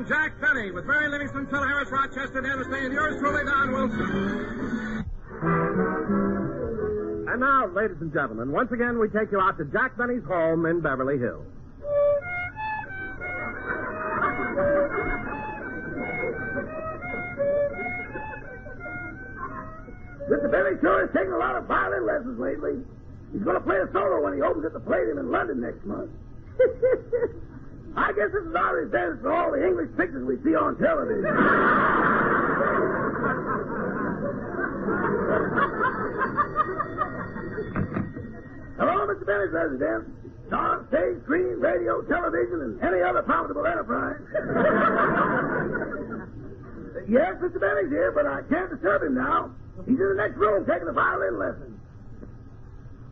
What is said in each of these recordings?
Jack Benny, with Mary Livingston, Phil Harris, Rochester, Dan Mustang, and yours truly, Don Wilson. And now, ladies and gentlemen, once again we take you out to Jack Benny's home in Beverly Hills. Mr. Benny sure has taken a lot of violin lessons lately. He's going to play a solo when he opens at the Palladium in London next month. I guess this is our revenge for all the English pictures we see on television. Hello, Mr. Benny's residence. On stage, screen, radio, television, and any other profitable enterprise. Yes, Mr. Benny's here, but I can't disturb him now. He's in the next room taking a violin lesson.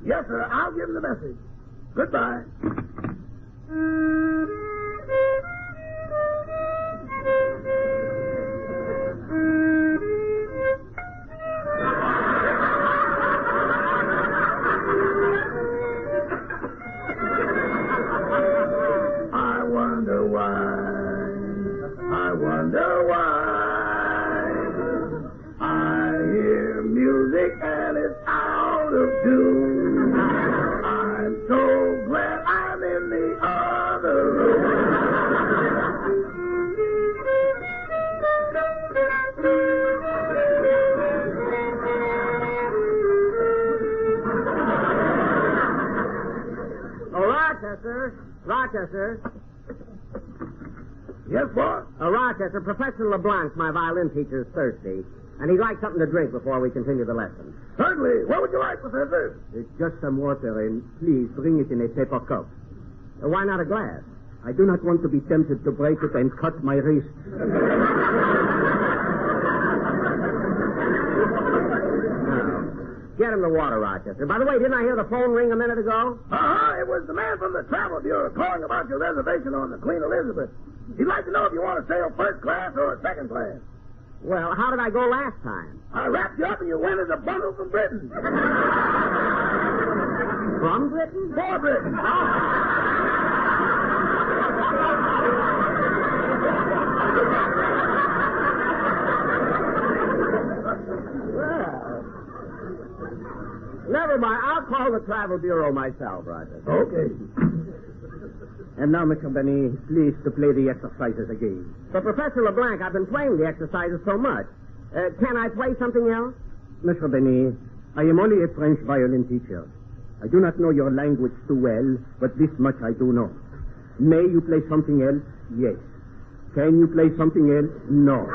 Yes, sir. I'll give him the message. Goodbye. I wonder why. I hear music and it's out of tune. I'm so glad I'm in the other room. Oh, Rochester. Yes, boss? Rochester, Professor LeBlanc, my violin teacher, is thirsty, and he'd like something to drink before we continue the lesson. Certainly. What would you like, Professor? It's just some water, and please bring it in a paper cup. Why not a glass? I do not want to be tempted to break it and cut my wrist. Get him the water, Rochester. By the way, didn't I hear the phone ring a minute ago? It was the man from the Travel Bureau calling about your reservation on the Queen Elizabeth. He'd like to know if you want to sail first class or second class. Well, how did I go last time? I wrapped you up and you went as a bundle from Britain. From Britain? For Britain. Well, never mind. I'll call the Travel Bureau myself, Roger. Okay. And now, Mr. Benny, please to play the exercises again. But, Professor LeBlanc, I've been playing the exercises so much. Can I play something else? Mr. Benny, I am only a French violin teacher. I do not know your language too well, but this much I do know. May you play something else? Yes. Can you play something else? No.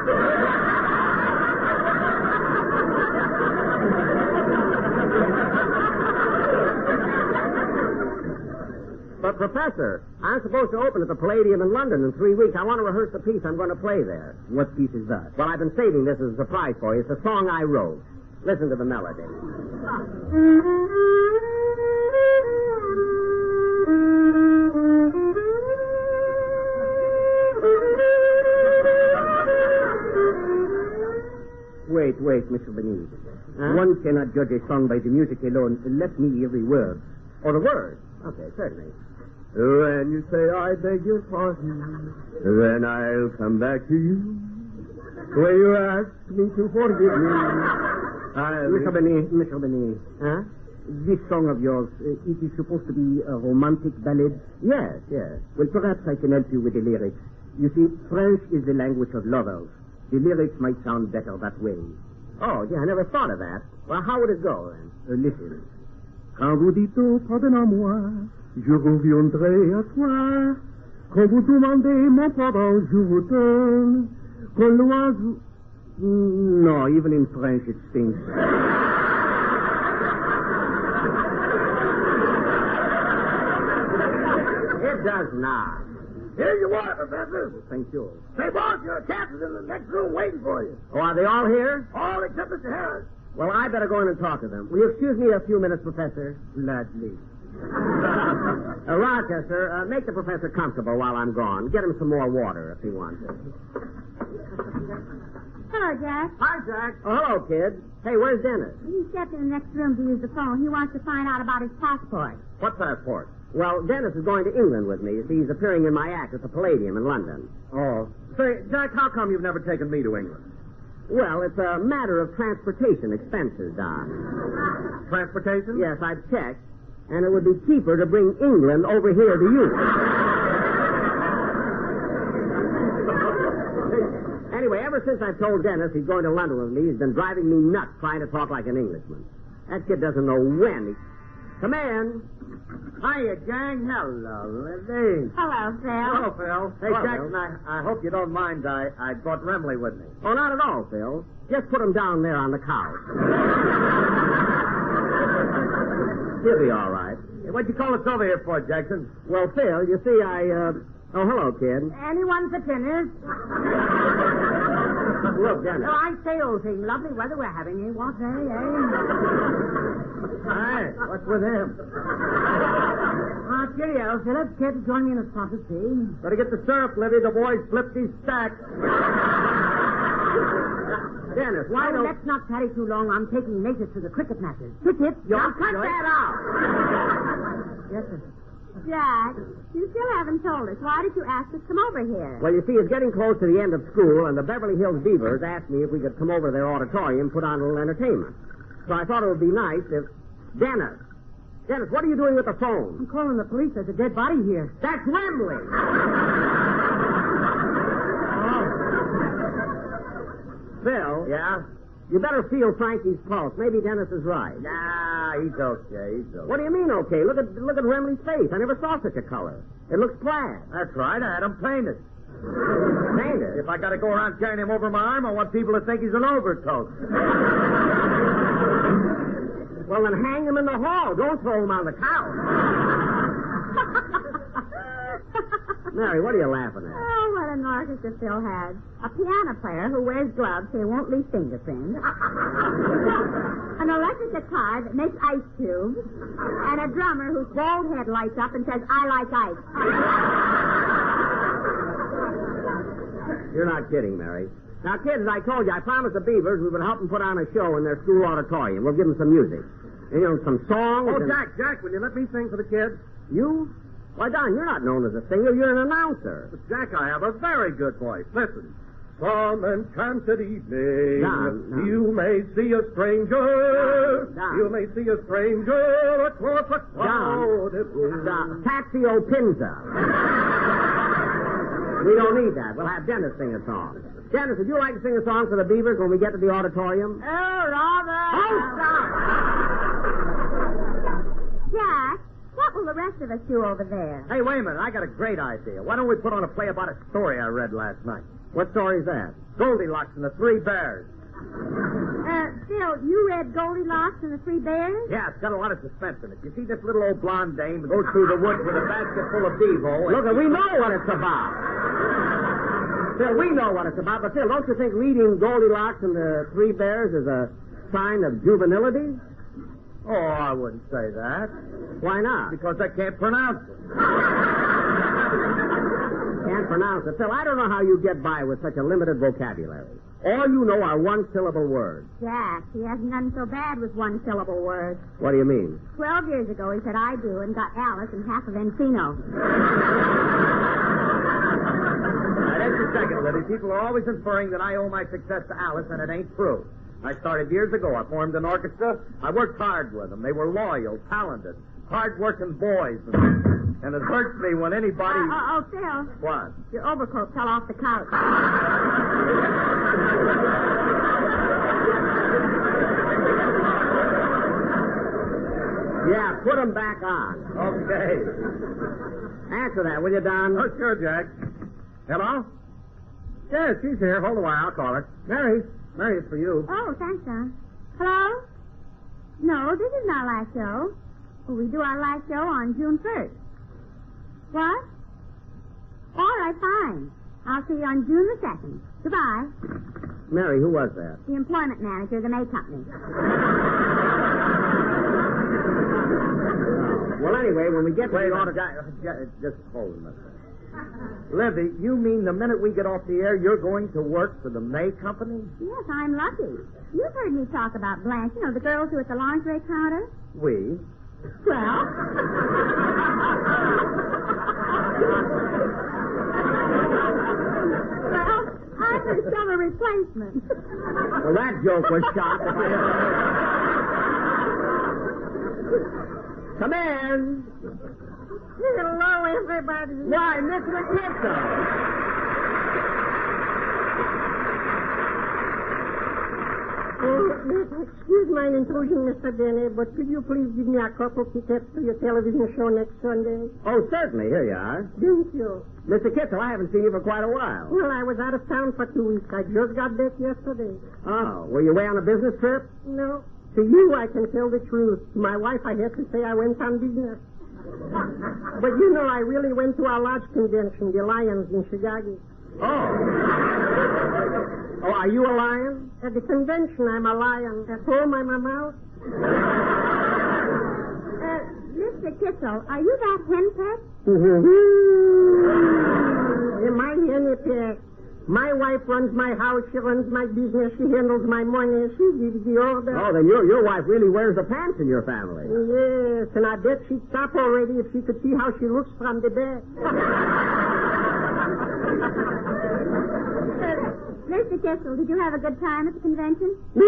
But, Professor, I'm supposed to open at the Palladium in London in 3 weeks. I want to rehearse the piece I'm going to play there. What piece is that? Well, I've been saving this as a surprise for you. It's a song I wrote. Listen to the melody. Wait, Mr. Benny. Huh? One cannot judge a song by the music alone. Let me hear the words. Oh, the words? Okay, certainly. When you say I beg your pardon, then I'll come back to you. When you ask me to forgive me, Mr. Benny, huh? This song of yours, it is supposed to be a romantic ballad? Yes. Well, perhaps I can help you with the lyrics. You see, French is the language of lovers. The lyrics might sound better that way. Oh, yeah, I never thought of that. Well, how would it go, then? Listen. Quand vous dites pardonne-moi, je reviendrai à toi. Quand vous demandez mon pardon, je vous donne. Quand l'oiseau... No, even in French it stinks. It does not. Here you are, Professor. Thank you. Say, boss, your cats is in the next room waiting for you. Oh, are they all here? All except Mr. Harris. Well, I better go in and talk to them. Will you excuse me a few minutes, Professor? Gladly. Rochester, make the professor comfortable while I'm gone. Get him some more water if he wants it. Hello, Jack. Hi, Jack. Oh, hello, kid. Hey, where's Dennis? He stepped in the next room to use the phone. He wants to find out about his passport. What passport? Well, Dennis is going to England with me. He's appearing in my act at the Palladium in London. Oh. Say, Jack, how come you've never taken me to England? Well, it's a matter of transportation expenses, Don. Transportation? Yes, I've checked, and it would be cheaper to bring England over here to you. Anyway, ever since I've told Dennis he's going to London with me, he's been driving me nuts trying to talk like an Englishman. That kid doesn't know when. Come in. Hiya, gang. Hello, Libby. Hello, Phil. Hello, Phil. Hey, Hello, Jackson, Phil. I hope you don't mind. I brought Remley with me. Oh, not at all, Phil. Just put him down there on the couch. He'll be all right. Hey, what'd you call us over here for, Jackson? Well, Phil, you see, Oh, hello, kid. Anyone for dinner? Look, Dennis. Oh, I say, old thing, lovely weather we're having, eh? What, eh? Hi. What's with him? Cheerio, Philip. Care to join me in a spot of tea? Better get the syrup, Libby. The boys flipped these stacks. Dennis, why don't... Let's not tarry too long. I'm taking natives to the cricket matches. Hit, Now, cut that out! Yes, sir. Jack, you still haven't told us. Why did you ask us to come over here? Well, you see, it's getting close to the end of school, and the Beverly Hills Beavers asked me if we could come over to their auditorium and put on a little entertainment. So I thought it would be nice if... Dennis, what are you doing with the phone? I'm calling the police. There's a dead body here. That's Wembley! Phil? Yeah? You better feel Frankie's pulse. Maybe Dennis is right. Nah, he's okay. He's okay. What do you mean, okay? Look at Wembley's face. I never saw such a color. It looks plaid. That's right. I had him painted. Painted? If I got to go around carrying him over my arm, I want people to think he's an overcoat. Well, then hang him in the hall. Don't throw him on the couch. Mary, what are you laughing at? Oh, what an orchestra Phil has. A piano player who wears gloves so he won't leave fingerprints. An electric guitar that makes ice cubes. And a drummer whose bald head lights up and says, I like ice. You're not kidding, Mary. Now, kids, I told you, I promised the Beavers we would help them put on a show in their school auditorium. We'll give them some music. You know, some songs. Oh, and... Jack, will you let me sing for the kids? You? Why, Don, you're not known as a singer. You're an announcer. But, Jack, I have a very good voice. Listen. Some enchanted evening, Don. you may see a stranger. Don. You may see a stranger across a crowded room. Don. Tatsio Pinza. We don't need that. We'll have Dennis sing a song. Dennis, would you like to sing a song for the Beavers when we get to the auditorium? Oh, Robert! Oh, stop! Jack, what will the rest of us do over there? Hey, wait a minute. I got a great idea. Why don't we put on a play about a story I read last night? What story is that? Goldilocks and the Three Bears. Phil, you read Goldilocks and the Three Bears? Yeah, it's got a lot of suspense in it. You see this little old blonde dame who goes through the woods with a basket full of bevo. Look, we know what it's about. Phil, we know what it's about, but Phil, don't you think reading Goldilocks and the Three Bears is a sign of juvenility? Oh, I wouldn't say that. Why not? Because I can't pronounce it. Can't pronounce it. Phil, I don't know how you get by with such a limited vocabulary. All you know are one-syllable words. Jack, he hasn't done so bad with one-syllable words. What do you mean? 12 years ago, he said, I do, and got Alice and half of Encino. Now, that's a second, Libby. People are always inferring that I owe my success to Alice, and it ain't true. I started years ago. I formed an orchestra. I worked hard with them. They were loyal, talented, hard-working boys. And it hurts me when anybody... Phil. What? Your overcoat fell off the couch. Yeah, put them back on. Okay. Answer that, will you, Don? Oh, sure, Jack. Hello? Yes, she's here. Hold a while. I'll call her. Mary, it's for you. Oh, thanks, Don. Hello? No, this isn't our last show. Well, we do our last show on June 1st. What? All right, fine. I'll see you on June the 2nd. Goodbye. Mary, who was that? The employment manager of the May Company. Well, anyway, when we get to Wait the a auditorium... minute. Just hold a minute. Livy, you mean the minute we get off the air, you're going to work for the May Company? Yes, I'm lucky. You've heard me talk about Blanche, the girls who are at the lingerie counter. We? Well... well, I'm her summer replacement. Well, that joke was shot. If I ever heard. Come in. Hello, everybody. Why, Mr. Kitzel. Excuse my intrusion, Mr. Denny, but could you please give me a couple tickets to your television show next Sunday? Oh, certainly. Here you are. Thank you. Mr. Kitzel, I haven't seen you for quite a while. Well, I was out of town for 2 weeks. I just got back yesterday. Oh, were you away on a business trip? No. To you, I can tell the truth. To my wife, I have to say I went on business. But I really went to our lodge convention, the Lions in Chicago. Oh. Oh, are you a lion? At the convention, I'm a lion. At home, I'm a mouse. Mr. Kitzel, are you that henpeck? Am I henpeck? My wife runs my house. She runs my business. She handles my money. She gives the order. Oh, then your wife really wears the pants in your family. Yes, and I bet she'd stop already if she could see how she looks from the back. Mr. Kitzel, did you have a good time at the convention? We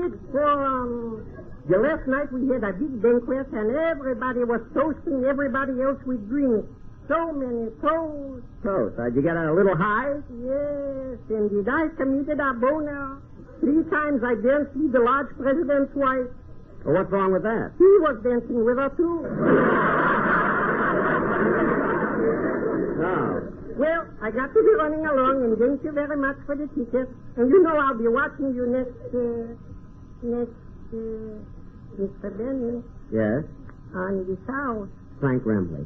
had fun. Last night we had a big banquet, and everybody was toasting everybody else with drinks. So many toasts. Toast? Did you get a little high? Yes, and did I committed a boner? 3 times I danced with the lodge president's wife. Well, what's wrong with that? He was dancing with her, too. No. Well, I got to be running along, and thank you very much for the ticket. And I'll be watching you next, Mr. Benny. Yes? On the south. Frank Remley.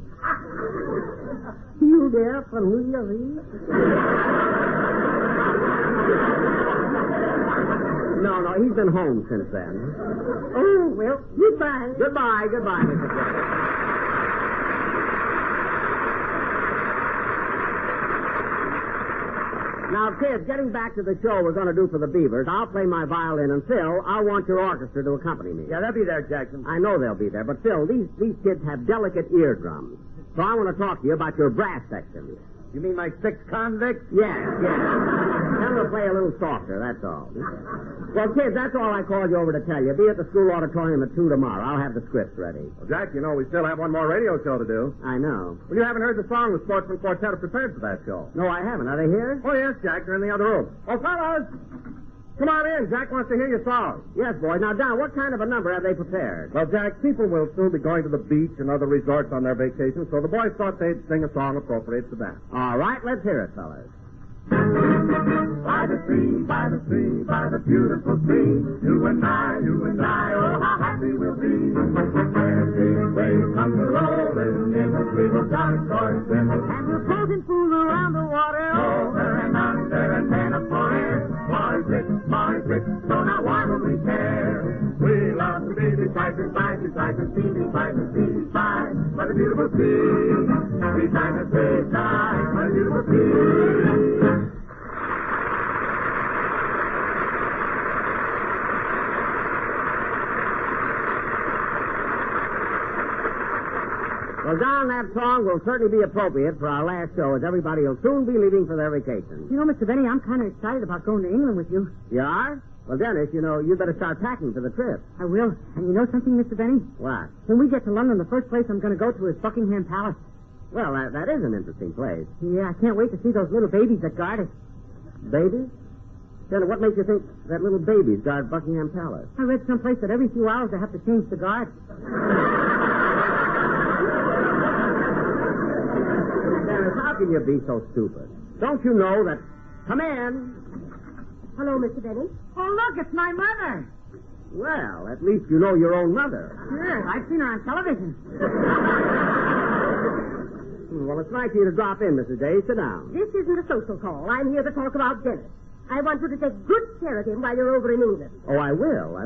You there from New Year's Eve? No, he's been home since then. Oh, well, goodbye. Goodbye, Mr. Kitzel. Now, kids, getting back to the show we're going to do for the Beavers, I'll play my violin, and Phil, I want your orchestra to accompany me. Yeah, they'll be there, Jackson. I know they'll be there, but Phil, these kids have delicate eardrums. So I want to talk to you about your brass section. You mean my 6 convicts? Yes. Tell them to play a little softer, that's all. Well, kids, that's all I called you over to tell you. Be at the school auditorium at 2 tomorrow. I'll have the scripts ready. Well, Jack, we still have one more radio show to do. I know. Well, you haven't heard the song the Sportsman Quartet have prepared for that show. No, I haven't. Are they here? Oh, yes, Jack. They're in the other room. Oh, fellas! Come on in. Jack wants to hear your song. Yes, boys. Now, Don, what kind of a number have they prepared? Well, Jack, people will soon be going to the beach and other resorts on their vacation, so the boys thought they'd sing a song appropriate to that. All right, let's hear it, fellas. By the sea, by the sea, by the beautiful sea, you and I, oh, how happy we'll be. When big waves come rolling in, we will dance our sin. And we'll float and fool around the water. Over and under and then up for air. Mars rich, so now why will we care? We love to be beside the sea, beside the sea, beside by the beautiful sea. Beside the seaside, by the beautiful sea. Well, Don, that song will certainly be appropriate for our last show, as everybody will soon be leaving for their vacation. Mr. Benny, I'm kind of excited about going to England with you. You are? Well, Dennis, you'd better start packing for the trip. I will. And you know something, Mr. Benny? What? When we get to London, the first place I'm going to go to is Buckingham Palace. Well, that is an interesting place. Yeah, I can't wait to see those little babies that guard it. Babies? Dennis, what makes you think that little babies guard Buckingham Palace? I read someplace that every few hours they have to change the guard. Dennis, how can you be so stupid? Don't you know that... Come in. Hello, Mr. Benny. Oh, look, it's my mother. Well, at least you know your own mother. Sure, I've seen her on television. Well, it's nice of you to drop in, Mrs. Day. Sit down. This isn't a social call. I'm here to talk about Dennis. I want you to take good care of him while you're over in England. Oh, I will.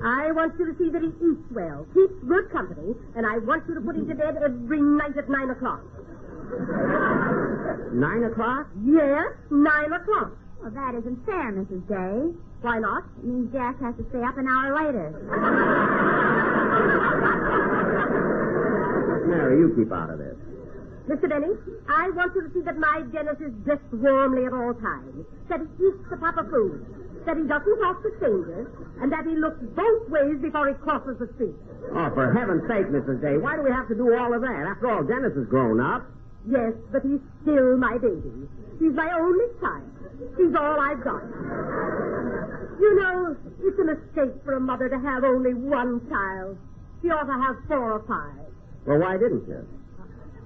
I want you to see that he eats well, keeps good company, and I want you to put him to bed every night at 9 o'clock. 9 o'clock? Yes, 9 o'clock. Well, that isn't fair, Mrs. Day. Why not? It means Jack has to stay up an hour later. Mary, you keep out of this. Mr. Benny, I want you to see that my Dennis is dressed warmly at all times, that he eats the proper food, that he doesn't talk to strangers, and that he looks both ways before he crosses the street. Oh, for heaven's sake, Mrs. Day, why do we have to do all of that? After all, Dennis is grown up. Yes, but he's still my baby. He's my only child. He's all I've got. You know, it's a mistake for a mother to have only one child. She ought to have 4 or 5. Well, why didn't you?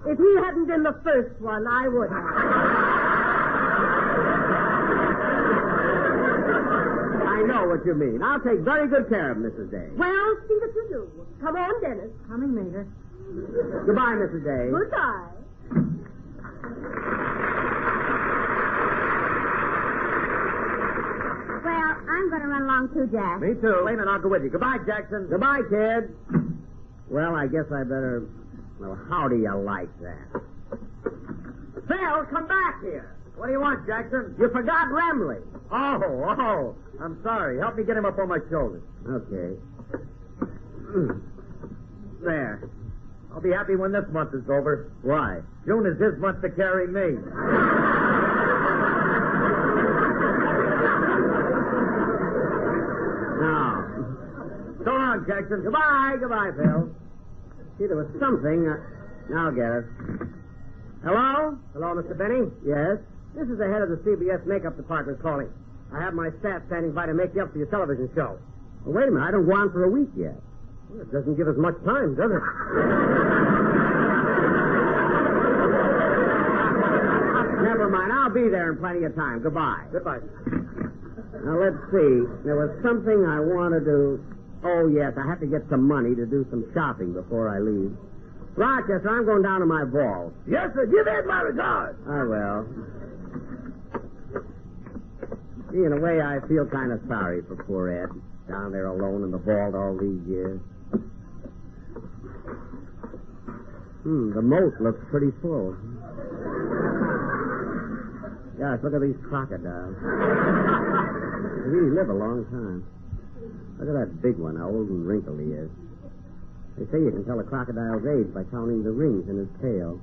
If he hadn't been the first one, I would have. I know what you mean. I'll take very good care of Mrs. Day. Well, see that you do. Come on, Dennis. Coming later. Goodbye, Mrs. Day. Goodbye. Well, I'm going to run along too, Jack. Me too. Wait a minute, I'll go with you. Goodbye, Jackson. Goodbye, kid. Well, I guess I better... Well, how do you like that? Phil, come back here. What do you want, Jackson? You forgot Remley. Oh. I'm sorry. Help me get him up on my shoulders. Okay. There. I'll be happy when this month is over. Why? June is his month to carry me. No. So long, Jackson. Goodbye, Phil. See, there was something... Now I'll get it. Hello? Hello, Mr. Benny? Yes? This is the head of the CBS makeup department calling. I have my staff standing by to make you up for your television show. Well, wait a minute. I don't go on for a week yet. Well, it doesn't give us much time, does it? Never mind. I'll be there in plenty of time. Goodbye. Goodbye. Now, let's see. There was something I wanted to... Oh, yes. I have to get some money to do some shopping before I leave. Rochester, I'm going down to my vault. Yes, sir. Give Ed my regards. I will. See, in a way, I feel kind of sorry for poor Ed. Down there alone in the vault all these years. The moat looks pretty full. Gosh, look at these crocodiles. They really live a long time. Look at that big one, how old and wrinkled he is. They say you can tell a crocodile's age by counting the rings in his tail.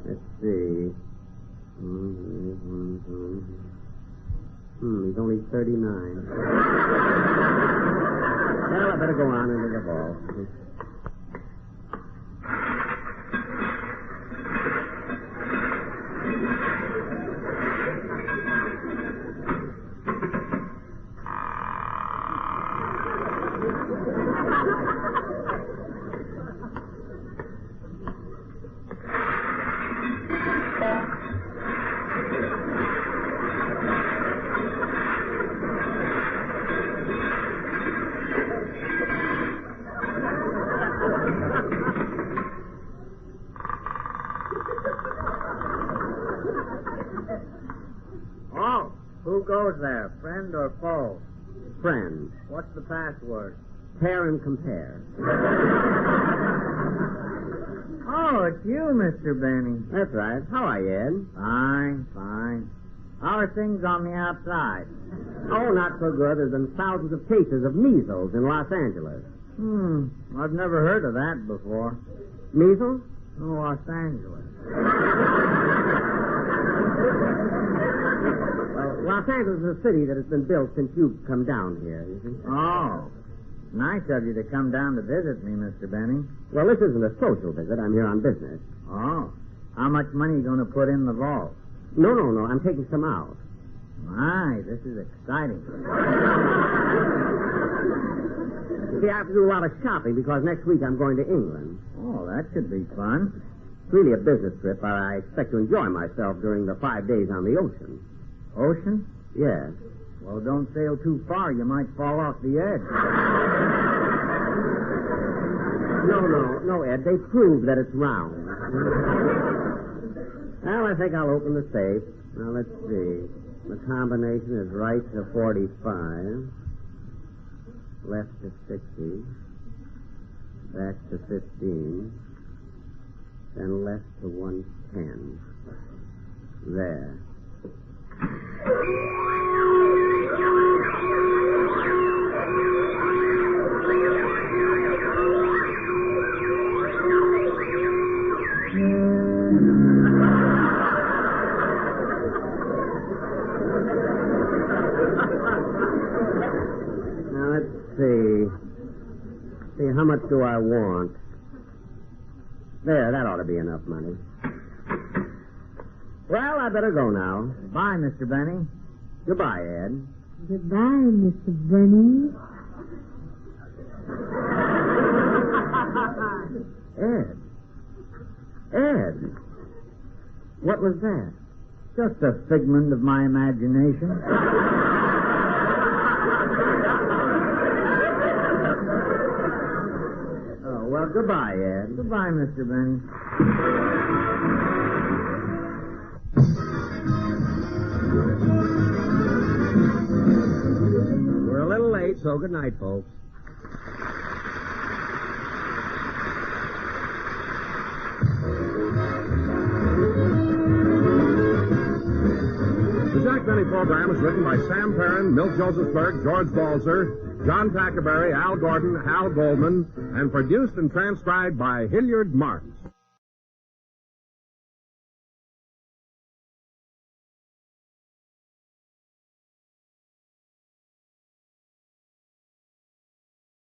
Let's see. He's only 39. Well, I better go on into the vault. Who goes there, friend or foe? Friend. What's the password? Pair and compare. Oh, it's you, Mr. Benny. That's right. How are you, Ed? Fine. How are things on the outside? Oh, not so good. There's been thousands of cases of measles in Los Angeles. I've never heard of that before. Measles? Oh, Los Angeles. Well, Los Angeles is a city that has been built since you've come down here, you see. Oh. Nice of you to come down to visit me, Mr. Benny. Well, this isn't a social visit. I'm here on business. Oh. How much money are you going to put in the vault? No. I'm taking some out. My, this is exciting. You see, I have to do a lot of shopping because next week I'm going to England. Oh, that should be fun. It's really a business trip, but I expect to enjoy myself during the 5 days on the ocean. Ocean? Yes. Well, don't sail too far. You might fall off the edge. No, Ed. They proved that it's round. Well, I think I'll open the safe. Now, let's see. The combination is right to 45, left to 60, back to 15, then left to 110. There. Now, let's see. How much do I want? There, that ought to be enough money. Well, I better go now. Bye, Mr. Benny. Goodbye, Ed. Goodbye, Mr. Benny. Ed, what was that? Just a figment of my imagination. Oh, well, goodbye, Ed. Goodbye, Mr. Benny. We're a little late, so good night, folks. The Jack Benny program is written by Sam Perrin, Milt Josephsberg, George Balzer, John Tackerberry, Al Gordon, Hal Goldman, and produced and transcribed by Hilliard Marks.